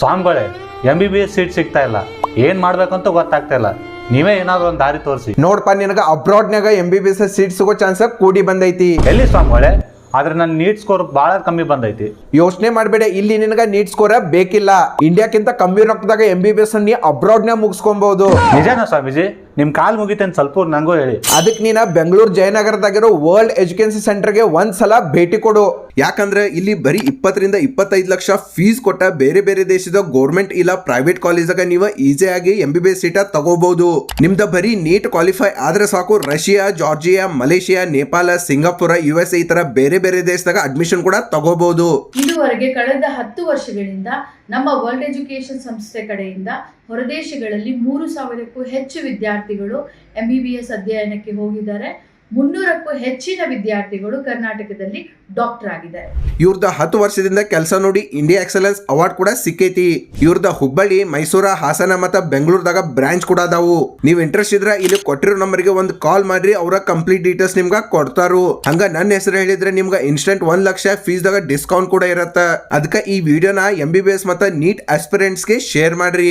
ಸ್ವಾಮಿಗಳೇ MBBS seat ಸಿಗ್ತಾ ಇಲ್ಲ, ಏನ್ ಮಾಡ್ಬೇಕಂತ ಗೊತ್ತಾಗ್ತಾ ಇಲ್ಲ. ನೀವೇ ಏನಾದ್ರು ಒಂದು ದಾರಿ ತೋರಿಸಿ. ನೋಡ್ಪ, ನಿನಗ ಅಬ್ರಾಡ್ನಾಗ MBBS ಸೀಟ್ ಸಿಗೋ ಚಾನ್ಸ್ ಕೂಡಿ ಬಂದೈತಿ. ಎಲ್ಲಿ ಸ್ವಾಮಿಗಳೇ? ಆದ್ರೆ ನನ್ನ ನೀಟ್ ಸ್ಕೋರ್ ಬಹಳ ಕಮ್ಮಿ ಬಂದೈತಿ. ಯೋಚನೆ ಮಾಡಬೇಡ, ಇಲ್ಲಿ ನಿನಗ ನೀಟ್ ಸ್ಕೋರ್ ಬೇಕಿಲ್ಲ. ಇಂಡಿಯಾಕ್ಕಿಂತ ಕಮ್ಮಿ ರೊಕ್ಕದಾಗ MBBS ನೀ ಅಬ್ರಾಡ್ನಾಗ ಮುಗಿಸ್ಕೊಬಹುದು. ನಿಜಾನ ಸ್ವಾಮೀಜಿ? ನಿಮ್ ಕಾಲ್ ಮುಗಿತೇನೆ, ಸ್ವಲ್ಪ ನಂಗೂ ಹೇಳಿ. ಅದಕ್ಕೆ ನೀನ ಬೆಂಗಳೂರು ಜಯನಗರದಾಗಿರೋ ವರ್ಲ್ಡ್ ಎಜುಕೇಶನ್ ಸೆಂಟರ್ಗೆ ಒಂದ್ಸಲ ಭೇಟಿ ಕೊಡು. ಯಾಕಂದ್ರೆ ಇಲ್ಲಿ ಬರೀ 20 ರಿಂದ 25 ಲಕ್ಷ ಫೀಸ್ ಕೊಟ್ಟ ಬೇರೆ ಬೇರೆ ದೇಶದ ಗೌರ್ಮೆಂಟ್ ಇಲ್ಲ ಪ್ರೈವೇಟ್ ಕಾಲೇಜಾಗ ನೀವು ಈಸಿಯಾಗಿ MBBS ಸೀಟ ತಗೋಬಹುದು. ನಿಮ್ದ ಬರೀ ನೀಟ್ ಕ್ವಾಲಿಫೈ ಆದ್ರೆ ಸಾಕು, Russia, Georgia, Malaysia, Nepal, Singapore, USA ಈ ತರ ಬೇರೆ ಬೇರೆ ದೇಶದಾಗ ಅಡ್ಮಿಷನ್ ಕೂಡ ತಗೋಬಹುದು. ಇದುವರೆಗೆ ಕಳೆದ 10 ವರ್ಷಗಳಿಂದ ನಮ್ಮ ವರ್ಲ್ಡ್ ಎಜುಕೇಶನ್ ಸಂಸ್ಥೆ ಕಡೆಯಿಂದ ಹೊರದೇಶಗಳಲ್ಲಿ 3,000ಕ್ಕೂ ಹೆಚ್ಚು ವಿದ್ಯಾರ್ಥಿಗಳು MBBS ಅಧ್ಯಯನಕ್ಕೆ ಹೋಗಿದ್ದಾರೆ. 300ಕ್ಕೂ ಹೆಚ್ಚಿನ ವಿದ್ಯಾರ್ಥಿಗಳು ಕರ್ನಾಟಕದಲ್ಲಿ ಡಾಕ್ಟರ್ ಆಗಿದ್ದಾರೆ. ಇವ್ರದ 10 ವರ್ಷದಿಂದ ಕೆಲಸ ನೋಡಿ ಇಂಡಿಯಾ ಎಕ್ಸಲೆನ್ಸ್ ಅವಾರ್ಡ್ ಕೂಡ ಸಿಕ್ಕೈತಿ. ಇವ್ರದ ಹುಬ್ಬಳ್ಳಿ, ಮೈಸೂರ, ಹಾಸನ ಮತ್ತ ಬೆಂಗಳೂರದಾಗ ಬ್ರಾಂಚ್ ಕೂಡ ಅದಾವು. ನೀವ್ ಇಂಟ್ರೆಸ್ಟ್ ಇದ್ರ ಇಲ್ಲಿ ಕೊಟ್ಟಿರೋ ನಂಬರ್ಗೆ ಒಂದು ಕಾಲ್ ಮಾಡ್ರಿ, ಅವರ ಕಂಪ್ಲೀಟ್ ಡೀಟೇಲ್ಸ್ ನಿಮ್ಗ ಕೊಡ್ತಾರು. ಹಂಗ ನನ್ನ ಹೆಸರು ಹೇಳಿದ್ರೆ ನಿಮ್ಗ ಇನ್ಸ್ಟೆಂಟ್ 1 ಲಕ್ಷ ಫೀಸ್ ದಾಗ ಡಿಸ್ಕೌಂಟ್ ಕೂಡ ಇರತ್ತ. ಅದಕ್ಕೆ ಈ ವಿಡಿಯೋನ MBBS ಮತ್ತ ನೀಟ್ ಆಸ್ಪಿರೆಂಟ್ಸ್ಗೆ ಶೇರ್ ಮಾಡ್ರಿ.